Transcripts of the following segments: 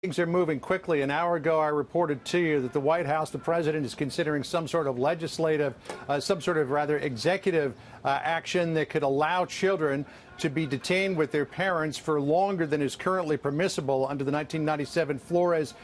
Things are moving quickly. An hour ago, I reported to you that the White House, the president, is considering some sort of legislative, executive action that could allow children to be detained with their parents for longer than is currently permissible under the 1997 Flores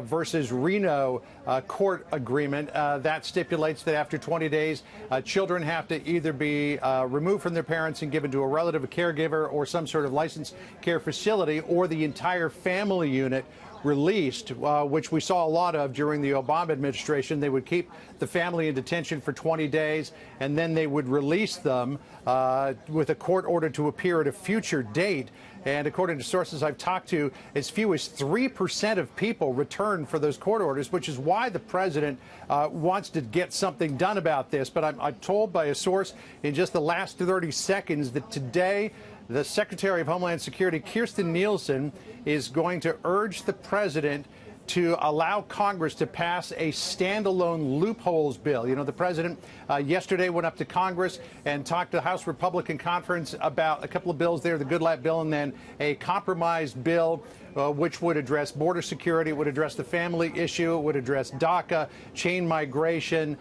versus Reno court agreement. That stipulates that after 20 days, children have to either be removed from their parents and given to a relative, a caregiver, or some sort of licensed care facility, or the entire family unit released, which we saw a lot of during the Obama administration. They would keep the family in detention for 20 days, and then they would release them with a court order to appear at a future date. And according to sources I've talked to, as few as 3% of people return for those court orders, which is why the president wants to get something done about this. But I'm told by a source in just the last 30 seconds that today, the Secretary of Homeland Security, Kirstjen Nielsen, is going to urge the president to allow Congress to pass a standalone loopholes bill. You know, the president yesterday went up to Congress and talked to the House Republican Conference about a couple of bills there, the Goodlatte bill, and then a compromised bill which would address border security, it would address the family issue, it would address DACA, chain migration,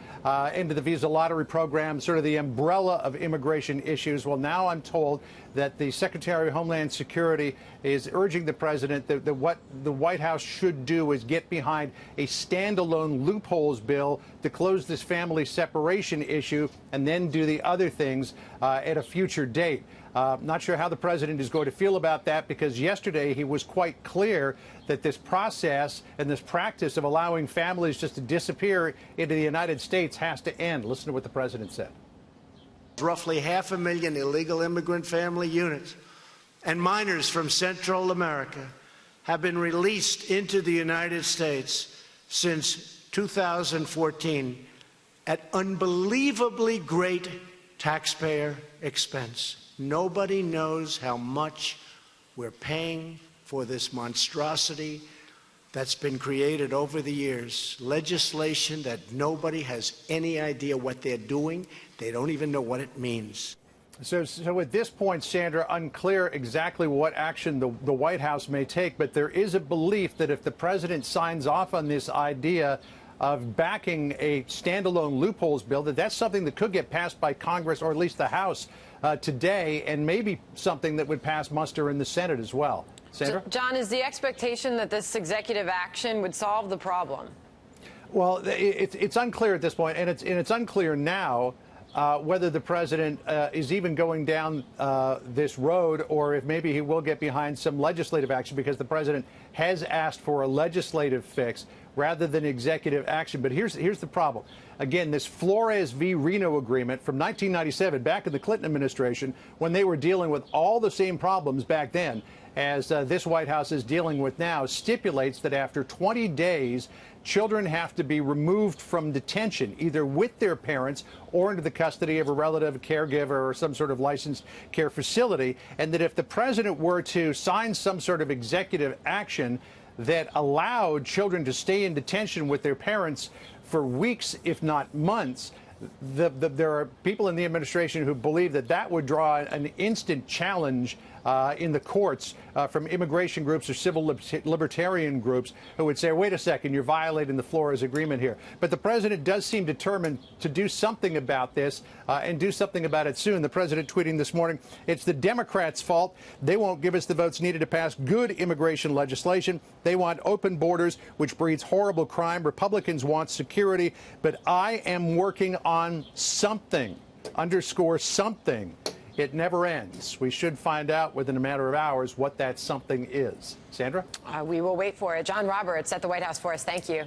into the visa lottery program, sort of the umbrella of immigration issues. Well, now I'm told that the Secretary of Homeland Security is urging the president that what the White House should do is get behind a standalone loopholes bill to close this family separation issue and then do the other things at a future date. Not sure how the president is going to feel about that, because yesterday he was quite clear that this process and this practice of allowing families just to disappear into the United States has to end. Listen to what the president said. Roughly 500,000 illegal immigrant family units and minors from Central America have been released into the United States since 2014 at unbelievably great taxpayer expense. Nobody knows how much we're paying for this monstrosity that's been created over the years. Legislation that nobody has any idea what they're doing. They don't even know what it means. So at this point, Sandra, unclear exactly what action the White House may take, but there is a belief that if the president signs off on this idea of backing a standalone loopholes bill, that's something that could get passed by Congress, or at least the House, today, and maybe something that would pass muster in the Senate as well. Sandra? John, is the expectation that this executive action would solve the problem? Well, it's unclear at this point, and it's unclear now whether the president is even going down this road, or if maybe he will get behind some legislative action, because the president has asked for a legislative fix rather than executive action. But here's the problem. Again, this Flores v. Reno agreement from 1997, back in the Clinton administration, when they were dealing with all the same problems back then as this White House is dealing with now, stipulates that after 20 days, children have to be removed from detention, either with their parents or into the custody of a relative, a caregiver, or some sort of licensed care facility, and that if the president were to sign some sort of executive action that allowed children to stay in detention with their parents for weeks, if not months, there are people in the administration who believe that that would draw an instant challenge in the courts from immigration groups or civil libertarian groups who would say, wait a second, you're violating the Flores agreement here. But the president does seem determined to do something about this and do something about it soon. The president tweeting this morning, it's the Democrats' fault. They won't give us the votes needed to pass good immigration legislation. They want open borders, which breeds horrible crime. Republicans want security. But I am working on something, underscore something. It never ends. We should find out within a matter of hours what that something is. Sandra? We will wait for it. John Roberts at the White House for us. Thank you.